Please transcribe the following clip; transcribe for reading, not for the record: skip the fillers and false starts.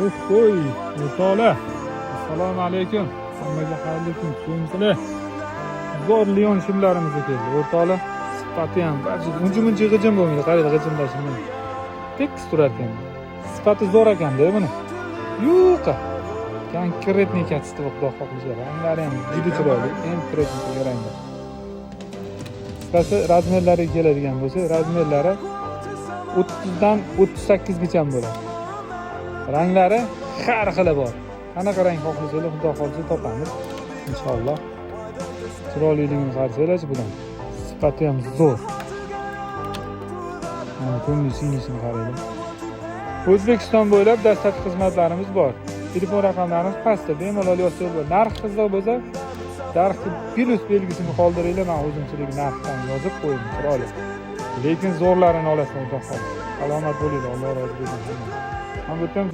Oy, o'rtoqlar. Assalomu alaykum. Hammaga xayrli kun. So'ngsilar. Zo'r Lion shimlarimiz keldi. O'rtoqlar, sifati ham uncha-muncha g'ijim bo'lmaydi. Qarang, g'ijimlashini. Tekis turar ekan. Sifati zo'r ekan-da buni. Yo'q. Konkretniy kachество xudo xohlasa. Ranglari ham juda chiroyli. Eng konkretniy ranglar. Qisqasi razmerlariga keladigan bo'lsa, razmerlari 30 dan 38 gacha bo'ladi. Ranglari har xili bor. Qanaqa rang xohlasangiz, xudo xolisa topamiz. Inshaalloh. Chiroyliligini qarasanglar budan. Sifati ham zo'r. Mana ko'nglisini qaraylik. O'zbekiston bo'ylab dastlabki xizmatlarimiz bor. Telefon raqamlarimiz pastda, bemalol yozsangiz, narx qiziq bo'lsa, narxni plus belgisini qoldiringlar, men o'zimchilik narxdan yozib qo'yaman, chiroyli. Lekin zo'rlarini olasizlar, xudo xolisa. Salomat bo'linglar, Alloh rozi bo'lsin. Ham o'tgan